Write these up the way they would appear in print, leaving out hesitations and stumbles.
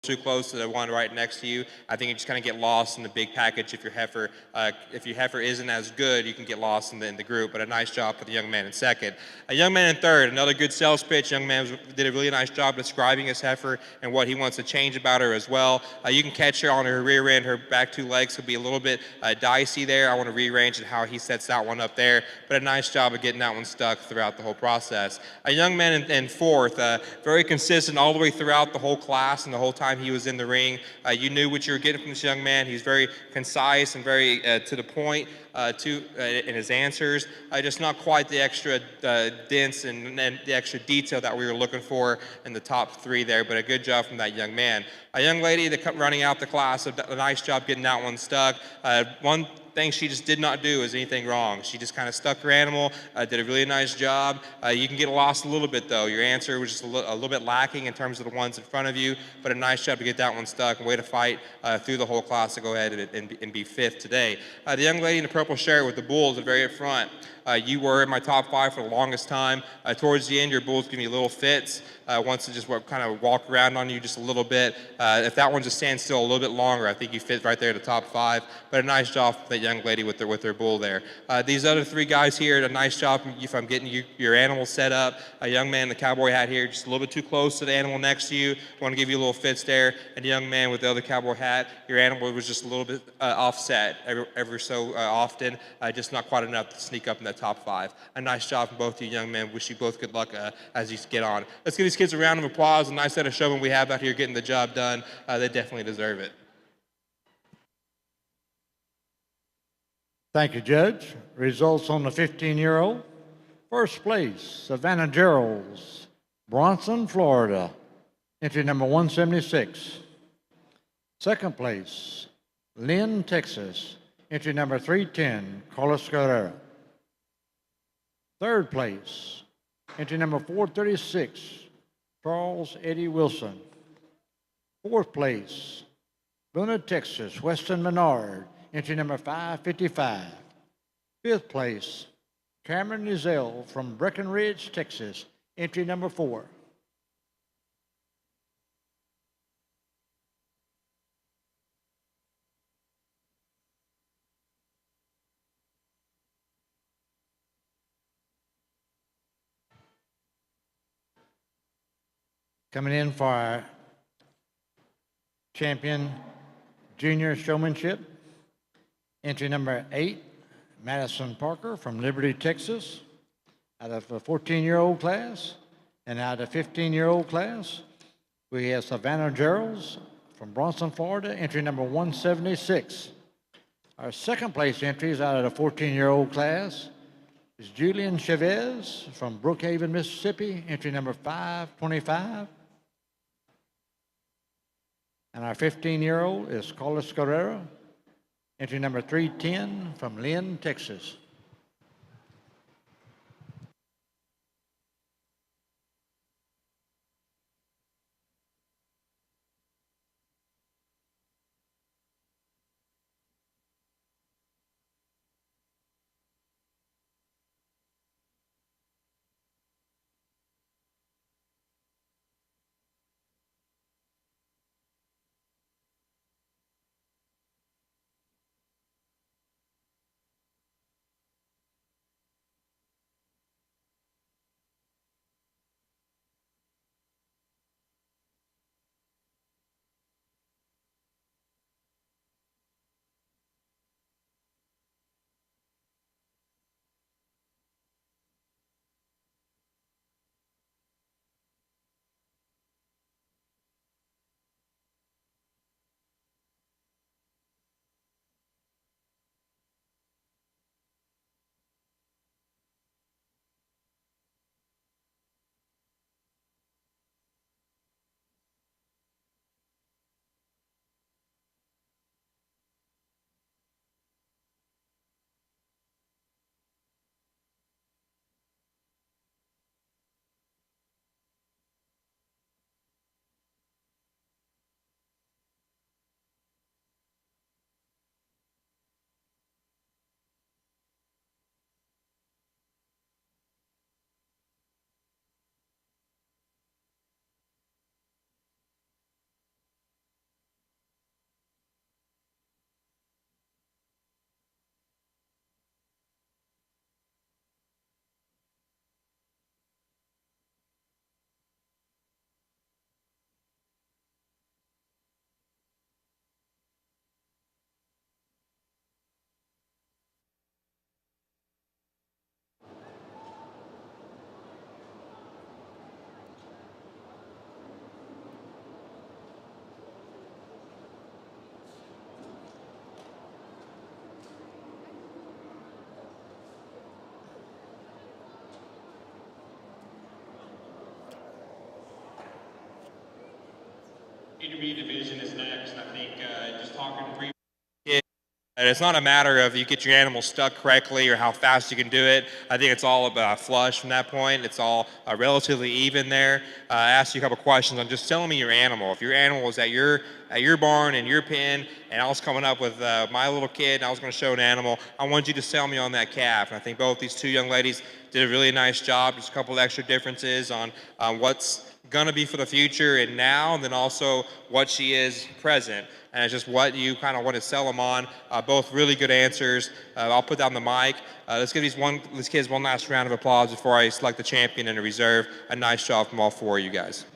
too close to the one right next to you. I think you just kind of get lost in the big package. If your heifer isn't as good, you can get lost in the group. But a nice job for the young man in second. A young man in third, another good sales pitch. Young man did a really nice job describing his heifer and what he wants to change about her as well. You can catch her on her rear end. Her back two legs could be a little bit dicey there. I want to rearrange and how he sets that one up there. But a nice job of getting that one stuck throughout the whole process. A young man in fourth, very consistent all the way throughout the whole class and the whole time he was in the ring. You knew what you were getting from this young man. He's very concise and very to the point in his answers. Just not quite the extra dense and the extra detail that we were looking for in the top three there, but a good job from that young man. A young lady that running out the class, a nice job getting that one stuck. One thing she just did not do is anything wrong. She just kind of stuck her animal, did a really nice job. You can get lost a little bit though. Your answer was just a little bit lacking in terms of the ones in front of you, but a nice job to get that one stuck and way to fight through the whole class to go ahead and be fifth today. The young lady in the purple shirt with the bulls at the very up front. You were in my top five for the longest time. Towards the end, your bulls give you little fits. Wants to just kind of walk around on you just a little bit. If that one just stands still a little bit longer, I think you fit right there to the top five. But a nice job for that young lady with their bull there. These other three guys here, a nice job if I'm getting your animal set up. A young man in the cowboy hat here, just a little bit too close to the animal next to you. Want to give you a little fits there. And the young man with the other cowboy hat, your animal was just a little bit offset ever so often. Just not quite enough to sneak up in that top five. A nice job from both of you young men. Wish you both good luck as you get on. Let's give these kids a round of applause. A nice set of showmen we have out here getting the job done. They definitely deserve it. Thank you, Judge. Results on the 15-year-old. First place, Savannah Geralds, Bronson, Florida, entry number 176. Second place, Lynn, Texas, entry number 310, Carlos Guerrero. Third place, entry number 436, Charles Eddie Wilson. Fourth place, Buna, Texas, Weston Menard, entry number 555. Fifth place, Cameron Nizell from Breckenridge, Texas, entry number 4. Coming in for our champion junior showmanship, entry number 8, Madison Parker from Liberty, Texas, out of a 14-year-old class. And out of 15-year-old class, we have Savannah Geralds from Bronson, Florida, entry number 176. Our second place entries out of the 14-year-old class is Julian Chavez from Brookhaven, Mississippi, entry number 525. And our 15-year-old is Carlos Guerrero, entry number 310 from Lynn, Texas. Junior B division is next. I think just talking pre. And it's not a matter of you get your animal stuck correctly or how fast you can do it. I think it's all about flush from that point. It's all relatively even there. I asked you a couple questions on just telling me your animal. If your animal is at your barn in your pen, and I was coming up with my little kid, and I was going to show an animal, I wanted you to sell me on that calf. And I think both these two young ladies did a really nice job. Just a couple of extra differences on what's going to be for the future and now, and then also what she is present. And it's just what you kind of want to sell them on. Both really good answers. I'll put down the mic. Let's give these kids one last round of applause before I select the champion and the reserve. A nice job from all four of you guys.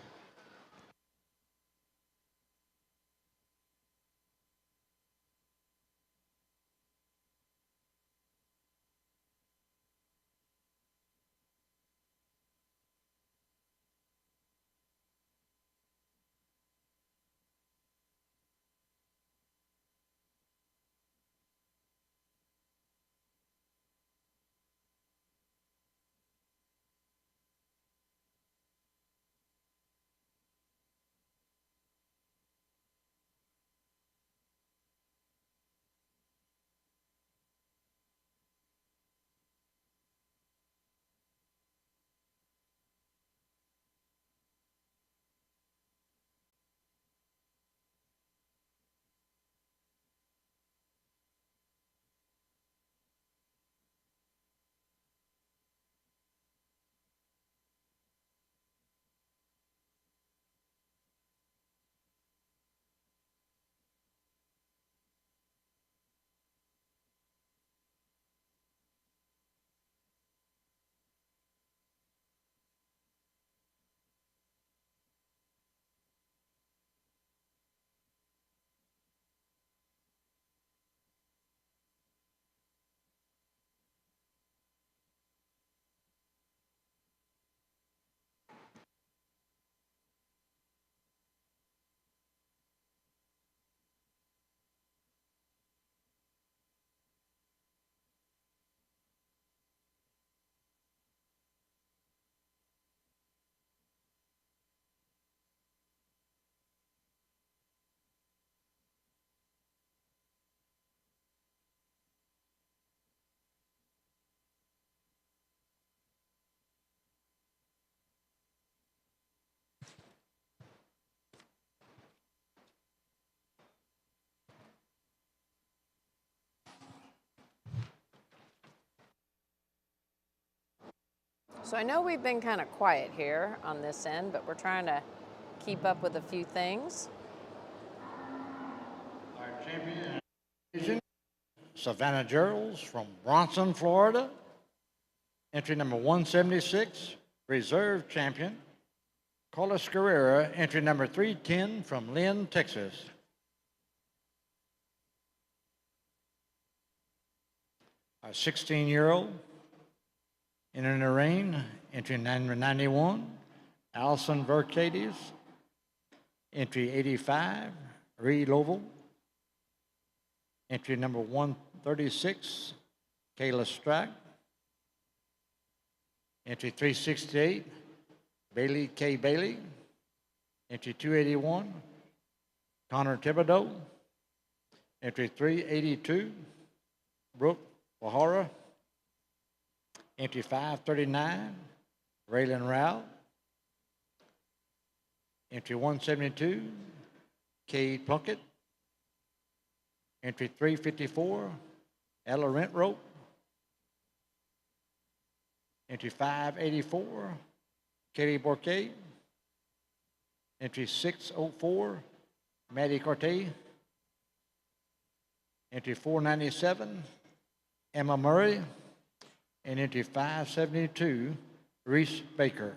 So I know we've been kind of quiet here on this end, but we're trying to keep up with a few things. Our champion division, Savannah Gerald's from Bronson, Florida. Entry number 176, reserve champion. Carlos Guerrera, entry number 310 from Lynn, Texas. Our 16-year-old entering the ring, entry number 91, Allison Vercades. Entry 85, Reed Lovell. Entry number 136, Kayla Strack. Entry 368, Bailey K. Bailey. Entry 281, Connor Thibodeau. Entry 382, Brooke Wahara. Entry 539, Raylan Rao. Entry 172, Cade Plunkett. Entry 354, Ella Rentrope. Entry 584, Katie Bourquet. Entry 604, Maddie Corte. Entry 497, Emma Murray. And entry 572, Reese Baker.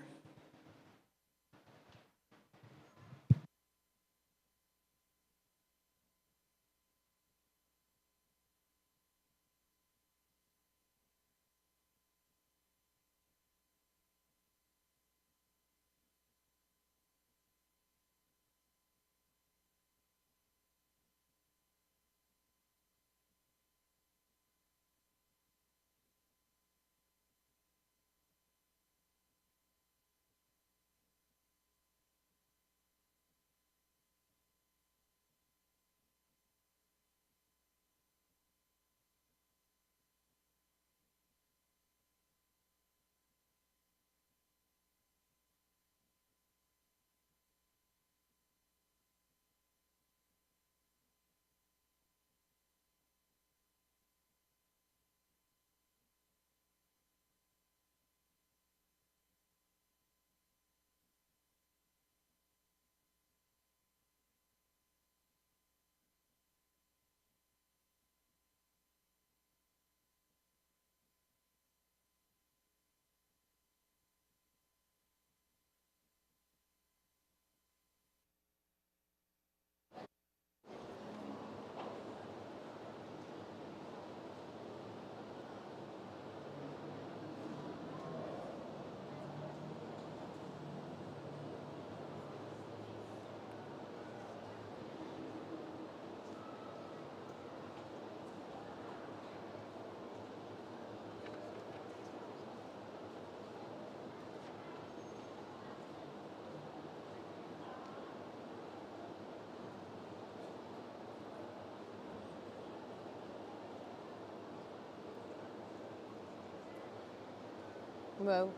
Whoa.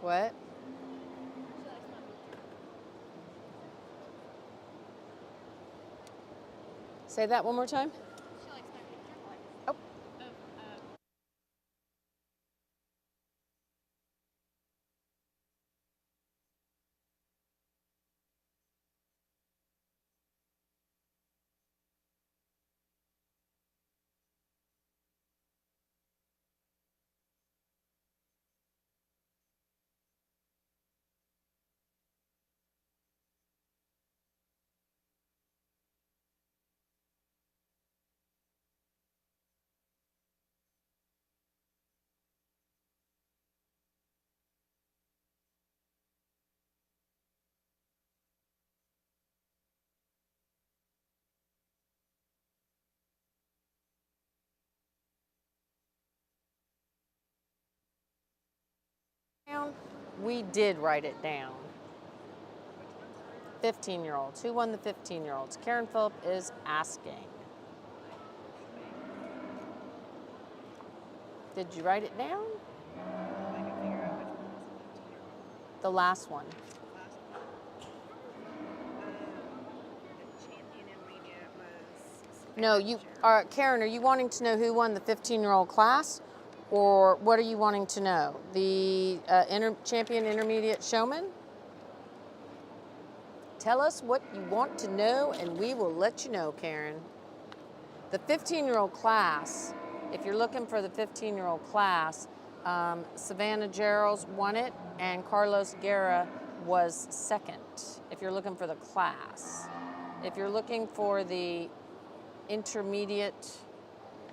What? Say that one more time. Oh. We did write it down. 15-year-olds. Who won the 15-year-olds? Karen Phillip is asking. Did you write it down? The last one. No, you are Karen. Are you wanting to know who won the 15-year-old class, or what are you wanting to know? The champion intermediate showman. Tell us what you want to know, and we will let you know, Karen. The 15-year-old class. If you're looking for the 15-year-old class, Savannah Gerald won it, and Carlos Guerra was second. If you're looking for the class, if you're looking for the intermediate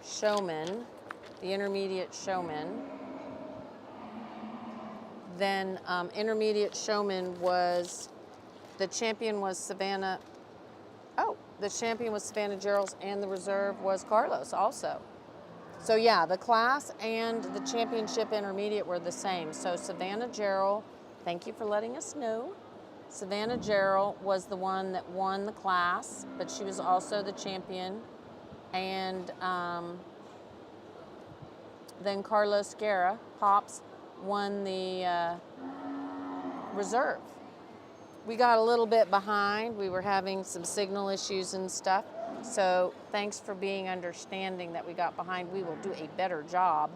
showman, then intermediate showman was, the champion was Savannah, the champion was Savannah Gerald, and the reserve was Carlos also. So yeah, the class and the championship intermediate were the same. So Savannah Gerald, thank you for letting us know. Savannah Gerald was the one that won the class, but she was also the champion. And then Carlos Guerra, Pops, won the reserve. We got a little bit behind. We were having some signal issues and stuff. So thanks for being understanding that we got behind. We will do a better job.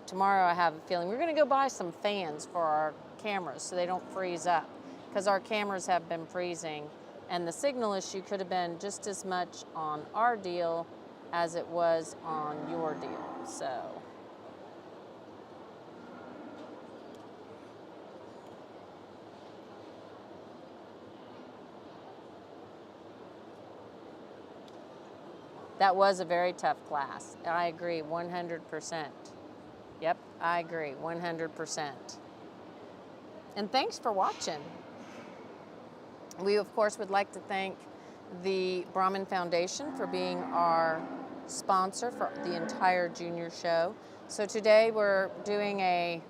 Tomorrow I have a feeling. We're going to go buy some fans for our cameras so they don't freeze up, because our cameras have been freezing. And the signal issue could have been just as much on our deal as it was on your deal. So that was a very tough class. I agree 100%. Yep, I agree 100%. And thanks for watching. We, of course, would like to thank the Brahmin Foundation for being our sponsor for the entire junior show. So today we're doing a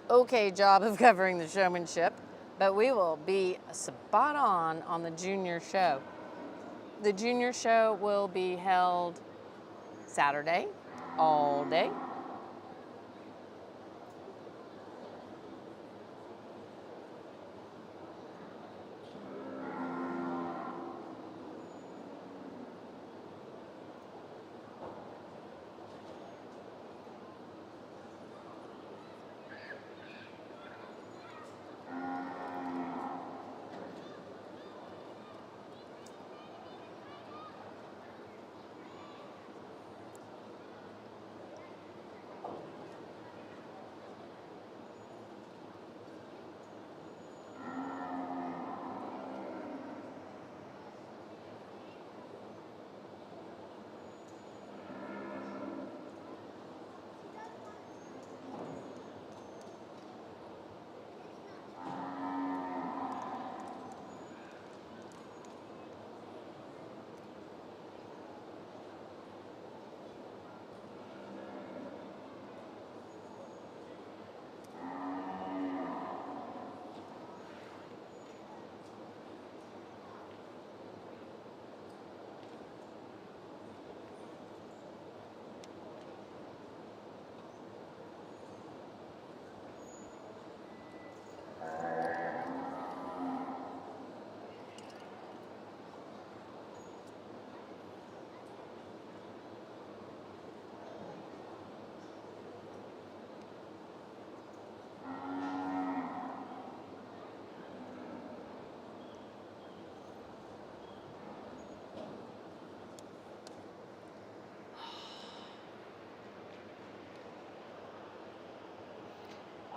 okay job of covering the showmanship, but we will be spot on the junior show. The junior show will be held Saturday, all day.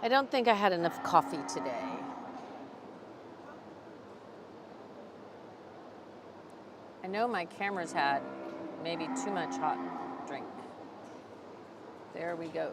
I don't think I had enough coffee today. I know my camera's had maybe too much hot drink. There we go.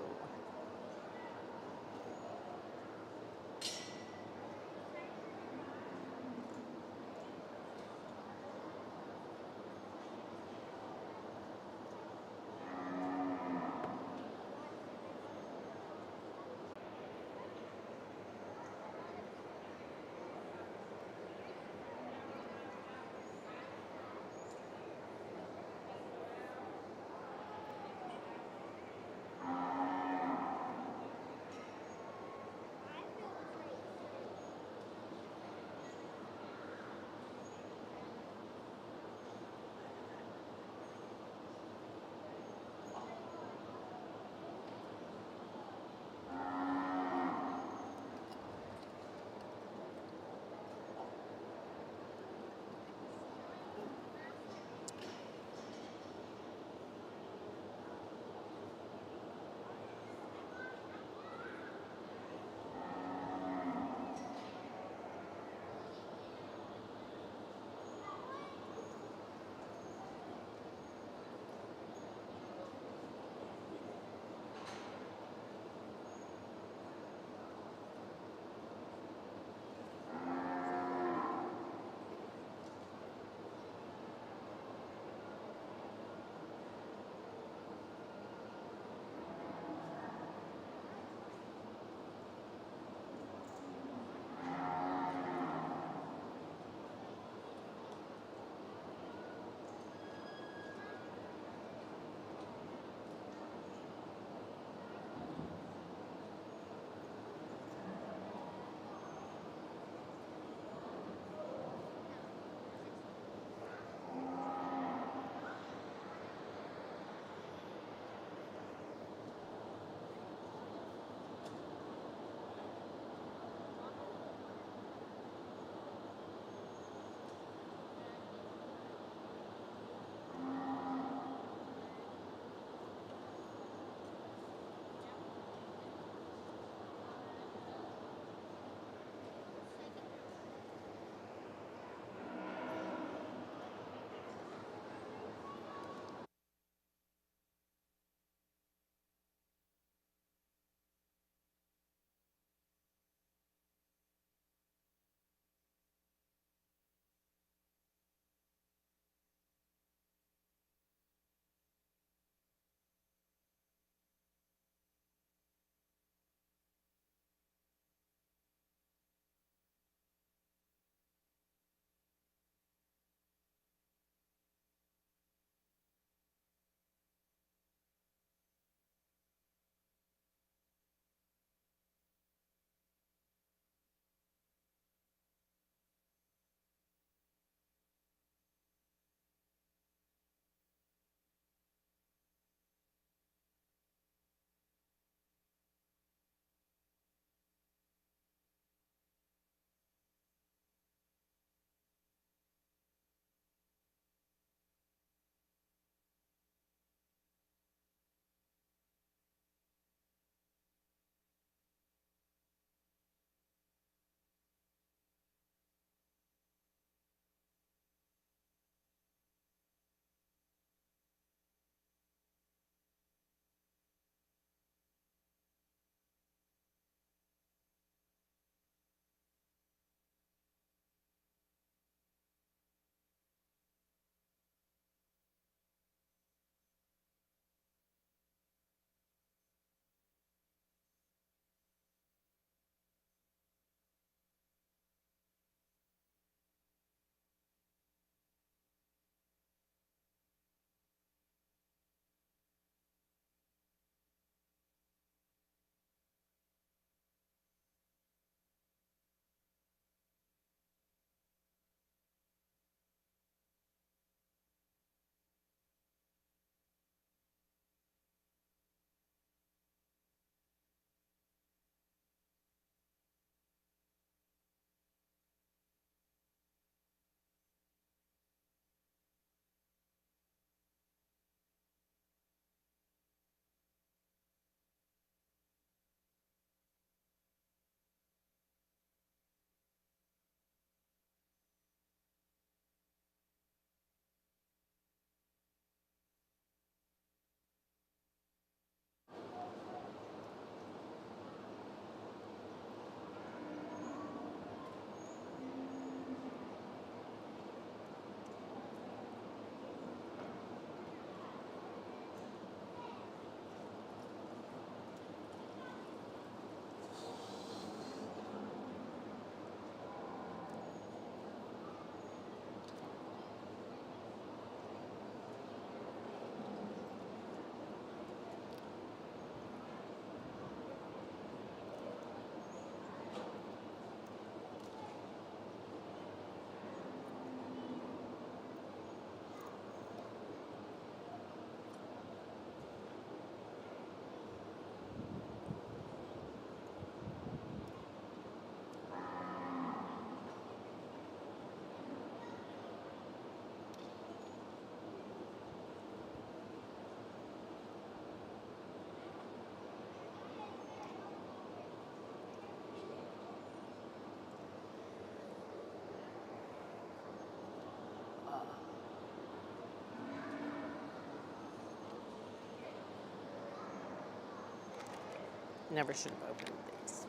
Never should have opened these.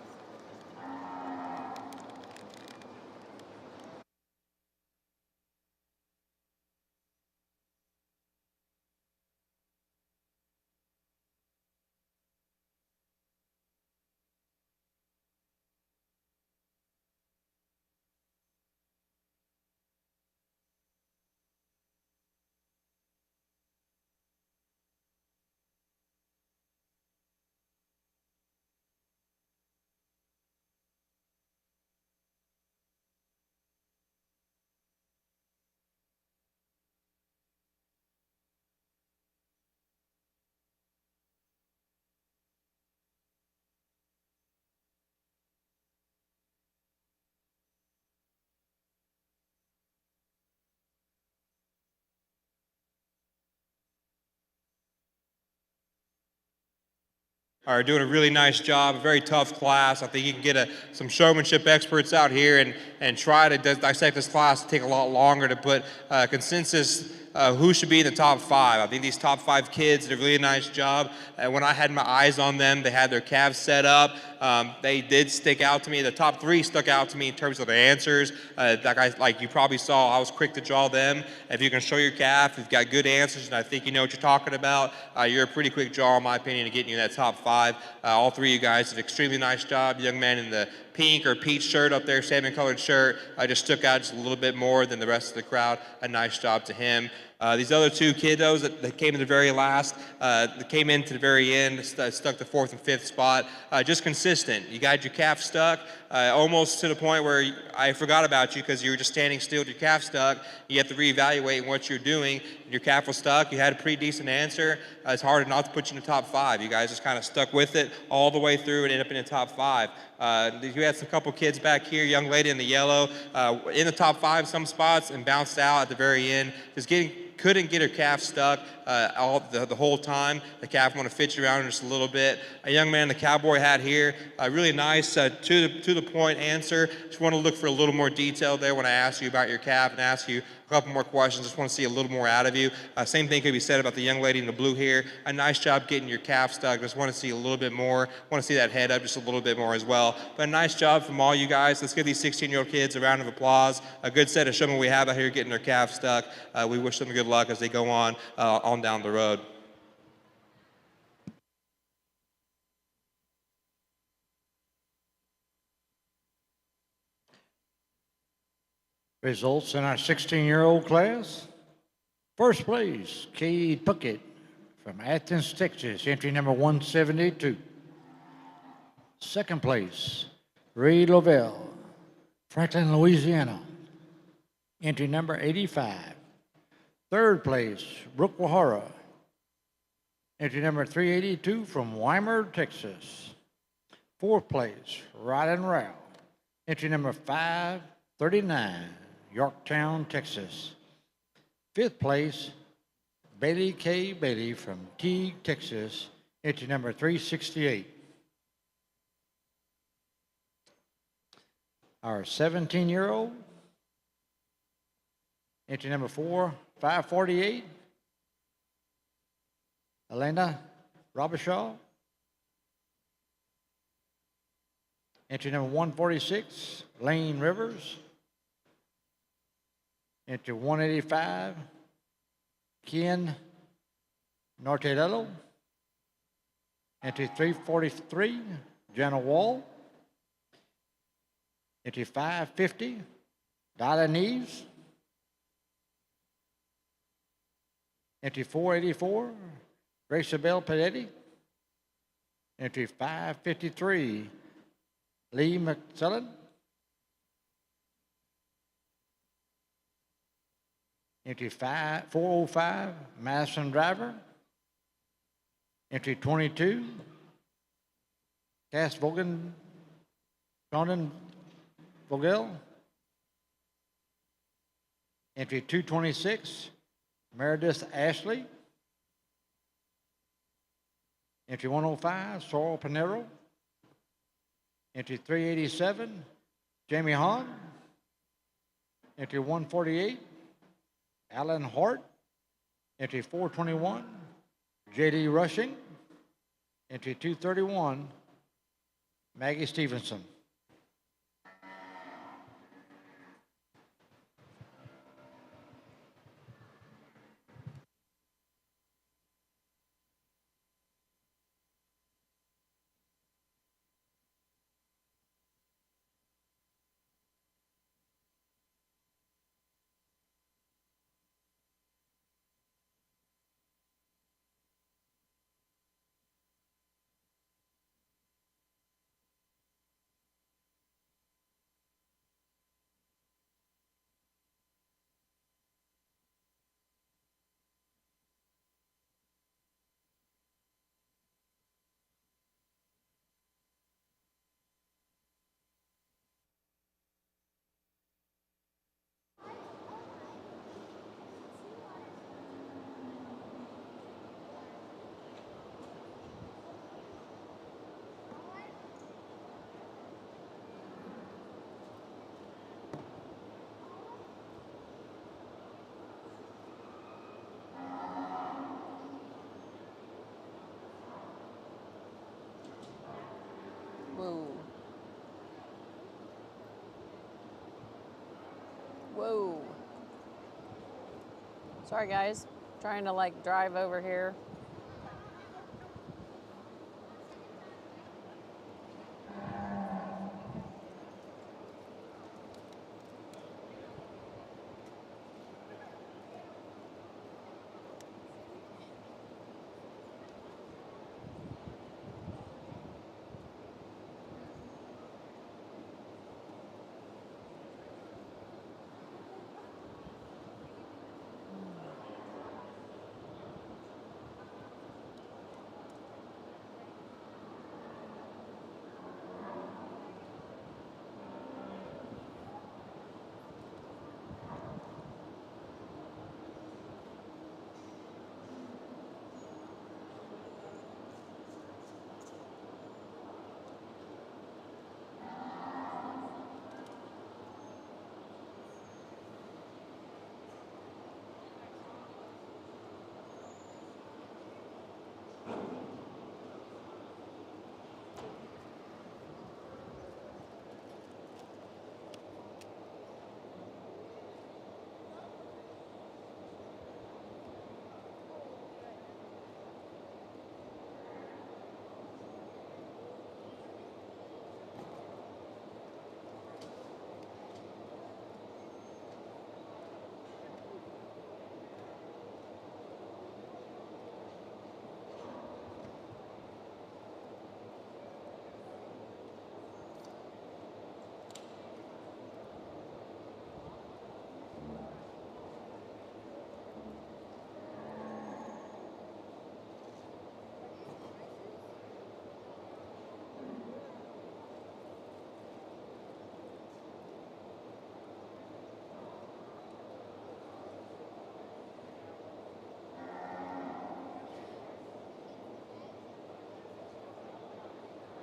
Are doing a really nice job, a very tough class. I think you can get some showmanship experts out here and try to dissect this class. It'll take a lot longer to put consensus who should be in the top 5. I think these top 5 kids did a really nice job. When I had my eyes on them, they had their calves set up. They did stick out to me. The top 3 stuck out to me in terms of the answers. Like you probably saw, I was quick to draw them. If you can show your calf, you've got good answers, and I think you know what you're talking about, you're a pretty quick draw, in my opinion, to getting you in that top 5. All 3 of you guys did an extremely nice job. The young man in the pink or peach shirt up there, salmon colored shirt, just stuck out just a little bit more than the rest of the crowd. A nice job to him. These other 2 kiddos that came to the very last, that came into the very end, stuck the 4th and 5th spot, just consistent. You got your calf stuck, almost to the point where I forgot about you because you were just standing still with your calf stuck. You have to reevaluate what you're doing. Your calf was stuck. You had a pretty decent answer. It's hard not to put you in the top 5. You guys just kind of stuck with it all the way through and ended up in the top 5. You had some couple kids back here, young lady in the yellow, in the top 5 some spots and bounced out at the very end. Just couldn't get her calf stuck the whole time. The calf wanted to fit you around just a little bit. A young man in the cowboy hat here, really nice, to the point answer. Just want to look for a little more detail there when I ask you about your calf and ask you a couple more questions. Just want to see a little more out of you. Same thing could be said about the young lady in the blue here. A nice job getting your calf stuck. Just want to see a little bit more. Want to see that head up just a little bit more as well. But a nice job from all you guys. Let's give these 16-year-old kids a round of applause. A good set of showmen we have out here getting their calf stuck. We wish them good luck as they go on down the road. Results in our 16-year-old class. First place, Cade Puckett from Athens, Texas, entry number 172. Second place, Ray Lovell, Franklin, Louisiana, entry number 85. Third place, Brooke Wahara, entry number 382 from Weimar, Texas. Fourth place, Rylan Rao, entry number 539, Yorktown, Texas. Fifth place, Bailey K. Bailey from Teague, Texas, entry number 368. Our 17-year-old, entry number 548, Elena Robichaud. Entry number 146, Lane Rivers. Entry 185, Ken Nortelello. Entry 343, Jenna Wall. Entry 550, Dylan Neves. Entry 484, Graceabel Peretti. Entry 553, Lee McSullen. Entry 405, Madison Driver. Entry 22, Cass Condon Vogel. Entry 226, Meredith Ashley. Entry 105, Sorrel Pinero. Entry 387, Jamie Hahn. Entry 148, Alan Hart. Entry 421, J.D. Rushing. Entry 231, Maggie Stevenson. Whoa. Whoa. Sorry, guys. Trying to like drive over here.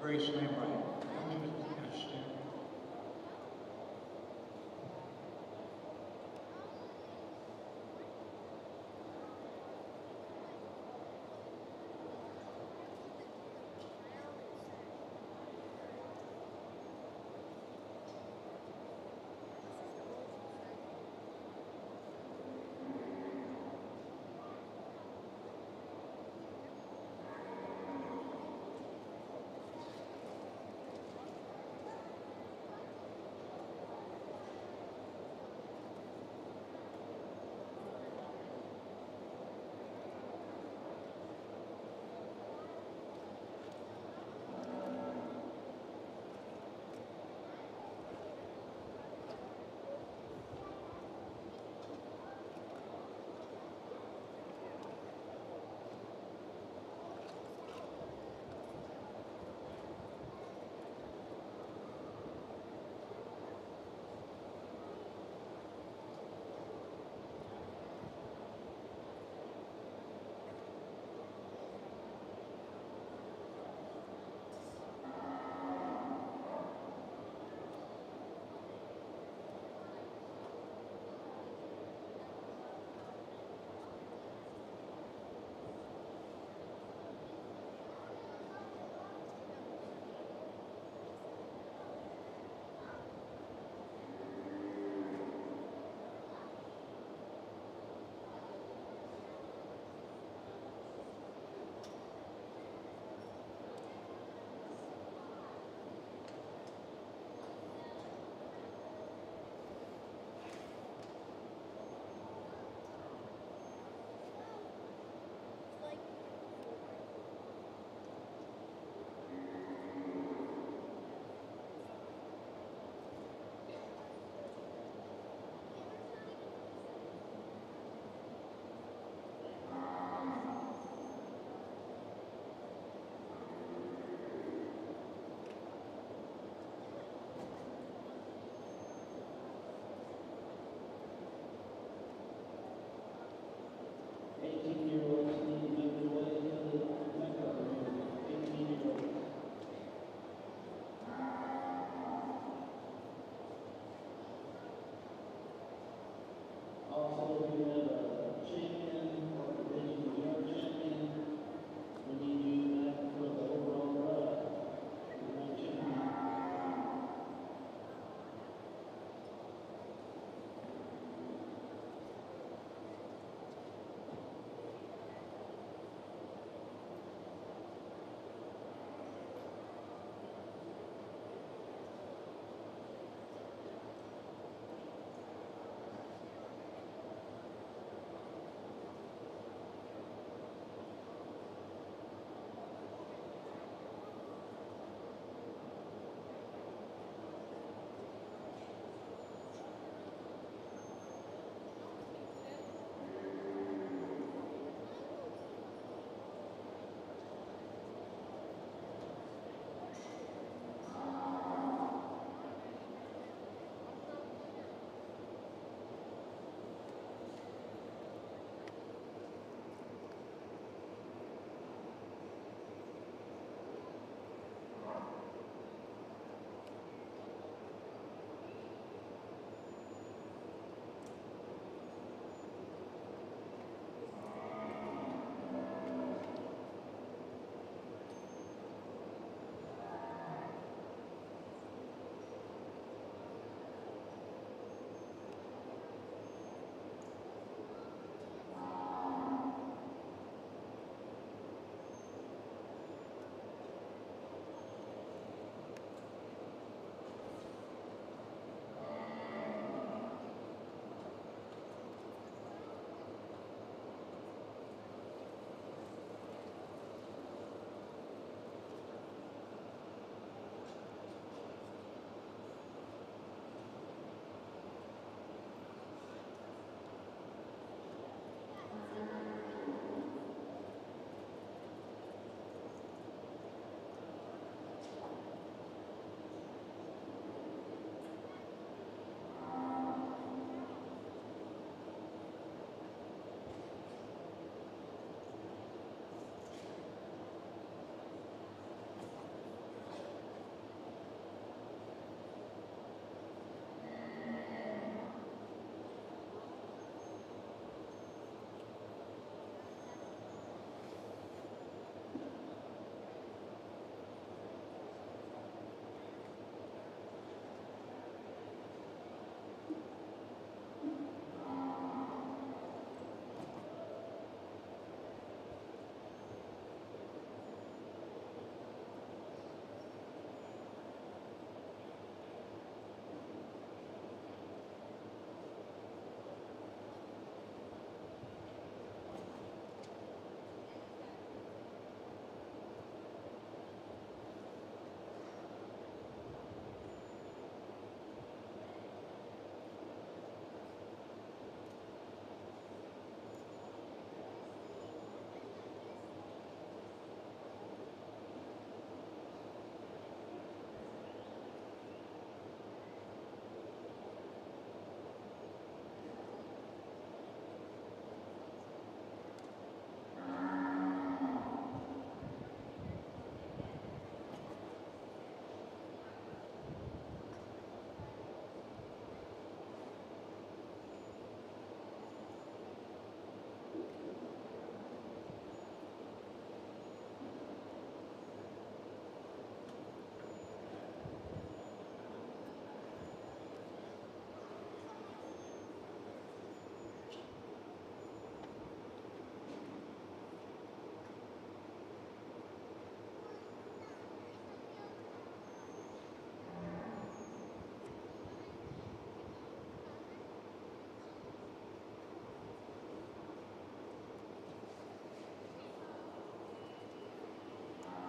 Grace Lambright.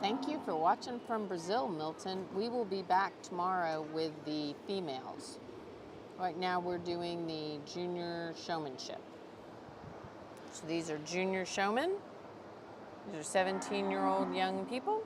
Thank you for watching from Brazil, Milton. We will be back tomorrow with the females. Right now we're doing the junior showmanship. So these are junior showmen. These are 17-year-old young people.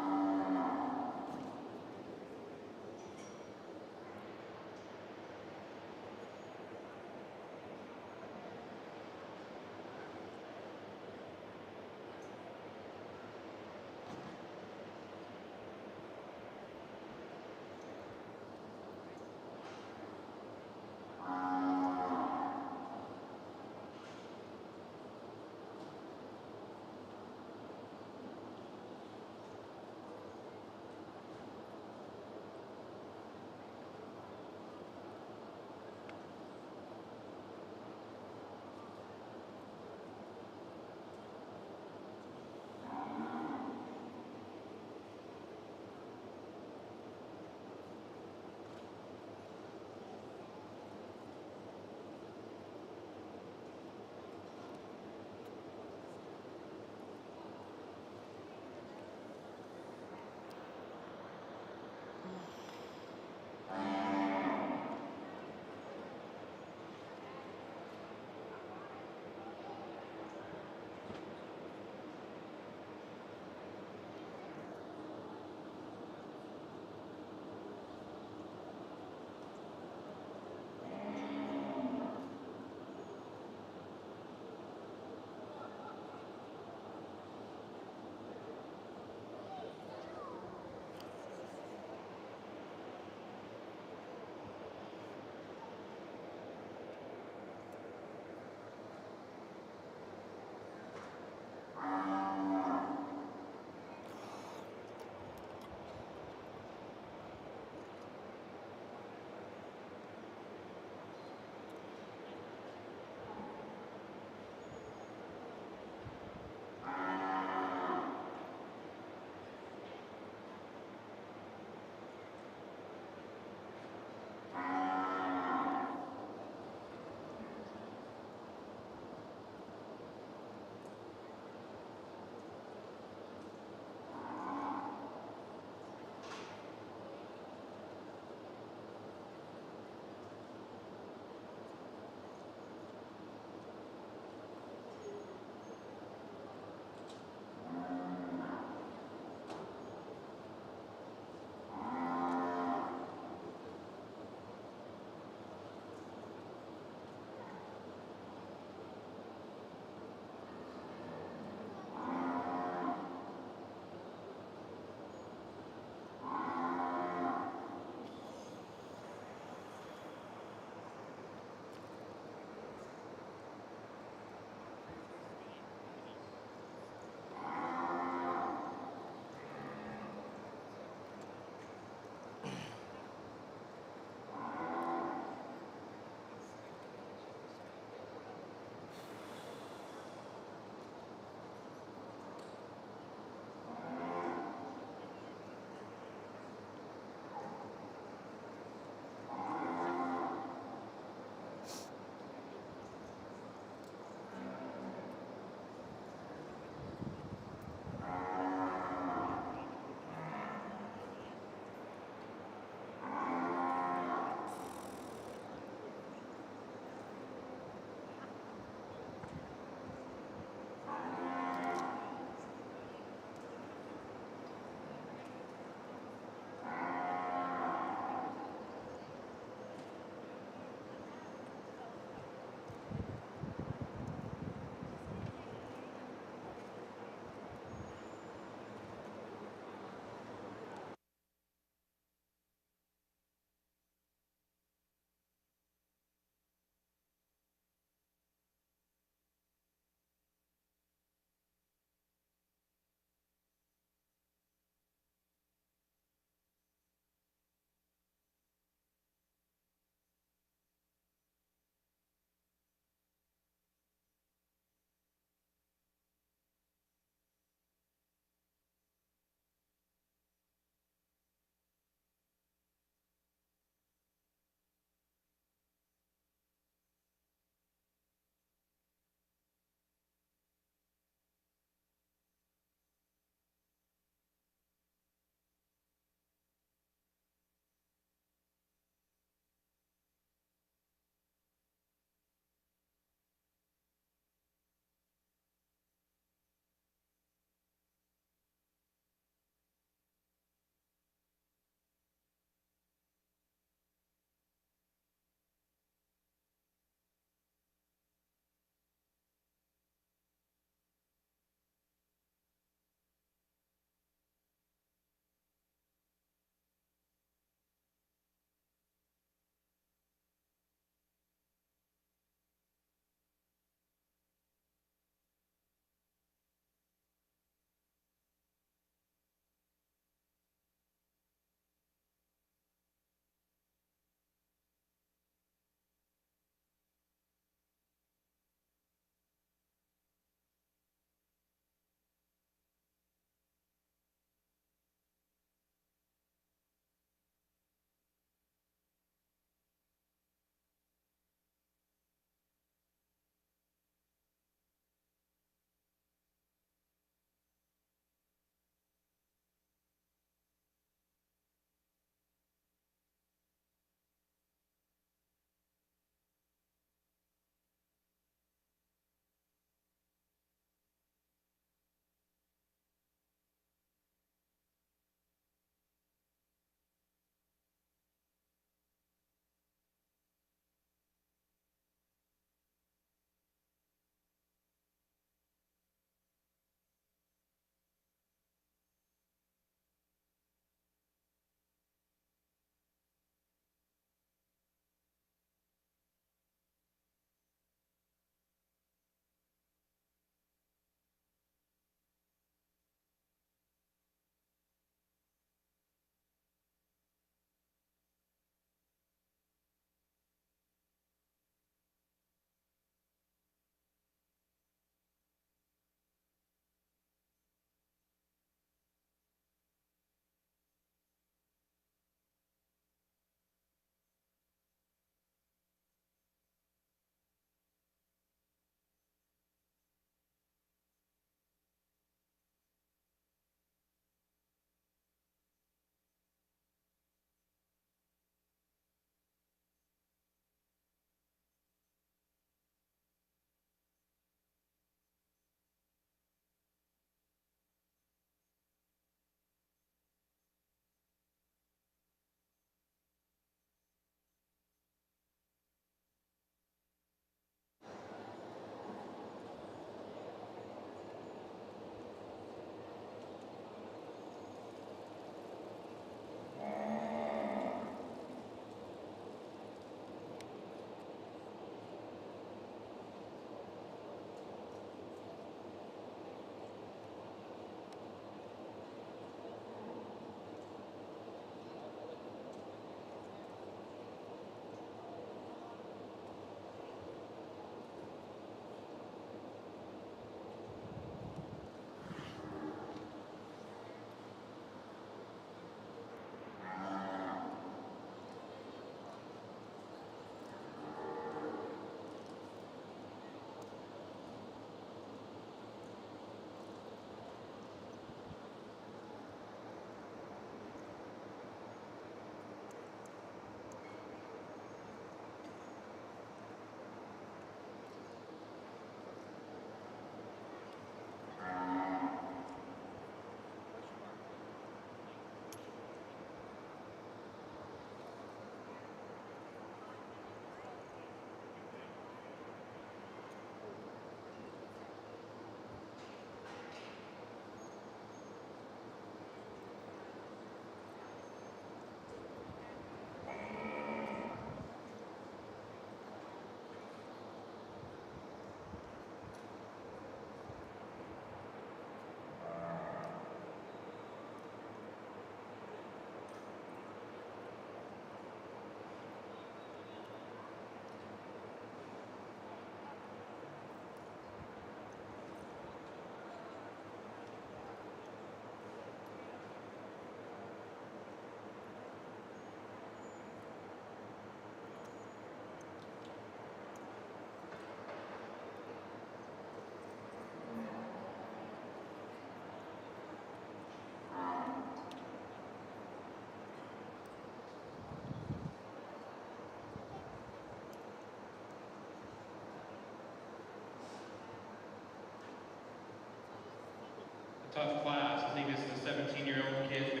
tough class. I think this is a 17-year-old kid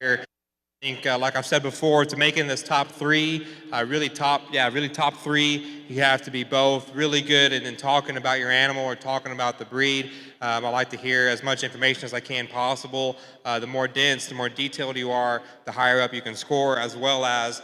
here. I think, like I've said before, to make it in this top three, really top three, you have to be both really good and in talking about your animal or talking about the breed. I like to hear as much information as I can possible. The more dense, the more detailed you are, the higher up you can score, as well as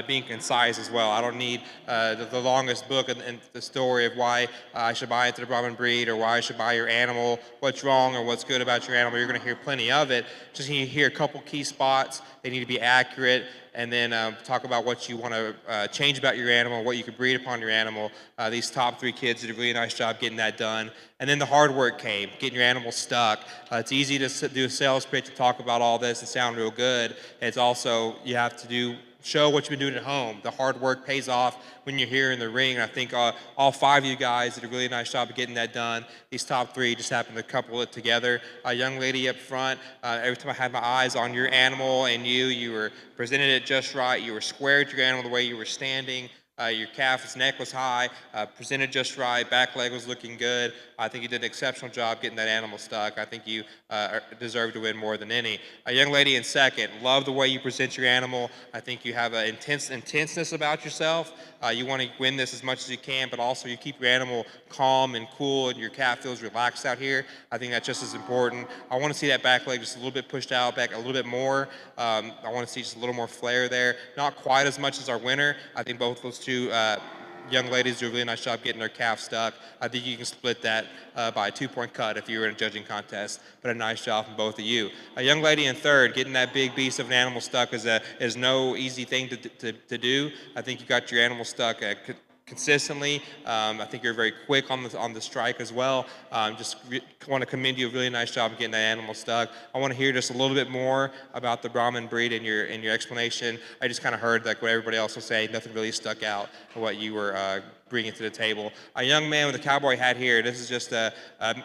being concise as well. I don't need the longest book and the story of why I should buy into the Brahman breed or why I should buy your animal, what's wrong or what's good about your animal. You're going to hear plenty of it. Just need to hear a couple key spots. They need to be accurate, and then talk about what you want to change about your animal, what you could breed upon your animal. These top three kids did a really nice job getting that done. And then the hard work came, getting your animal stuck. It's easy to do a sales pitch and talk about all this and sound real good. It's also, you have to show what you've been doing at home. The hard work pays off when you're here in the ring. And I think all five of you guys did a really nice job of getting that done. These top three just happened to couple it together. A young lady up front, every time I had my eyes on your animal and you were presented it just right. You were squared your animal the way you were standing. Your calf's neck was high, presented just right, back leg was looking good. I think you did an exceptional job getting that animal stuck. I think you deserve to win more than any. A young lady in second, love the way you present your animal. I think you have an intenseness about yourself. You want to win this as much as you can, but also you keep your animal calm and cool and your calf feels relaxed out here. I think that's just as important. I want to see that back leg just a little bit pushed out back a little bit more. I want to see just a little more flair there. Not quite as much as our winner. I think both those two young ladies do a really nice job getting their calf stuck. I think you can split that by a 2-point cut if you were in a judging contest, but a nice job from both of you. A young lady in third, getting that big beast of an animal stuck is no easy thing to do. I think you got your animal stuck consistently. I think you're very quick on the strike as well. Just want to commend you a really nice job of getting that animal stuck. I want to hear just a little bit more about the Brahman breed in your explanation. I just kind of heard like what everybody else was saying. Nothing really stuck out of what you were bringing to the table. A young man with a cowboy hat here. This is just a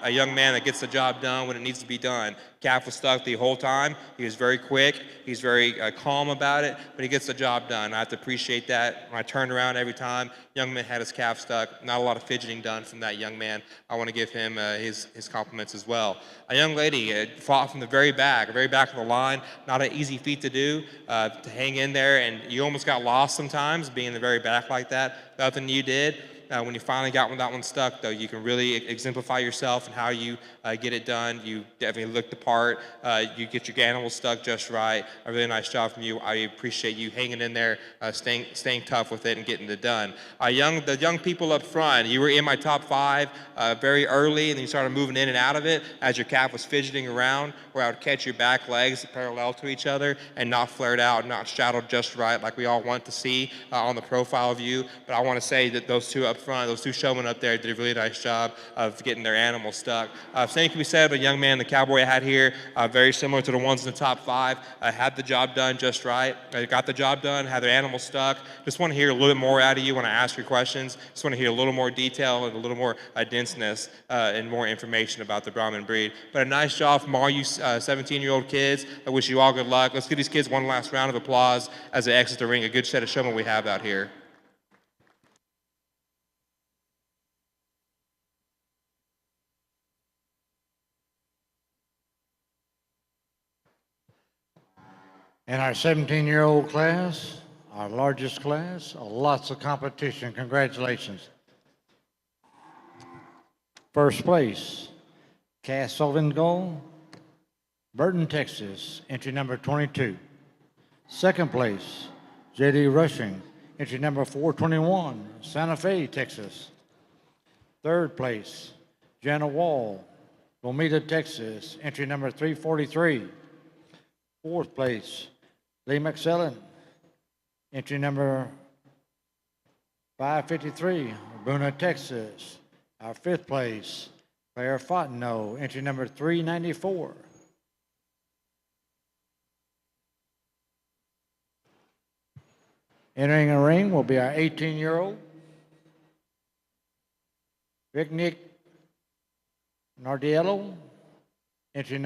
young man that gets the job done when it needs to be done. Calf was stuck the whole time. He was very quick. He's very calm about it, but he gets the job done. I have to appreciate that. When I turned around every time, young man had his calf stuck. Not a lot of fidgeting done from that young man. I want to give him his compliments as well. A young lady fought from the very back of the line. Not an easy feat to do, to hang in there, and you almost got lost sometimes being in the very back like that. Nothing you did. When you finally got that one stuck, though, you can really exemplify yourself and how you get it done. You definitely look the part. You get your animal stuck just right. A really nice job from you. I appreciate you hanging in there, staying tough with it and getting it done. The young people up front, you were in my top five very early, and then you started moving in and out of it as your calf was fidgeting around, where I would catch your back legs parallel to each other and not flared out, not shadowed just right like we all want to see on the profile view. But I want to say that those two up front, those two showmen up there did a really nice job of getting their animal stuck. Same can be said of a young man in the cowboy hat here, very similar to the ones in the top five, had the job done just right, got the job done, had their animal stuck. Just want to hear a little bit more out of you when I ask your questions. Just want to hear a little more detail and a little more denseness and more information about the Brahman breed. But a nice job from all you 17-year-old kids. I wish you all good luck. Let's give these kids one last round of applause as they exit the ring. A good set of showmen we have out here. In our 17-year-old class, our largest class, lots of competition. Congratulations. First place, Cass Sullivan, Burton, Texas, entry number 22. Second place, J.D. Rushing, entry number 421, Santa Fe, Texas. Third place, Jana Wall, Lomita, Texas, entry number 343. Fourth place, Lee McSellen, entry number 553, Buna, Texas. Our fifth place, Claire Fontenot, entry number 394. Entering the ring will be our 18-year-old, Vicnic Nardiello, entry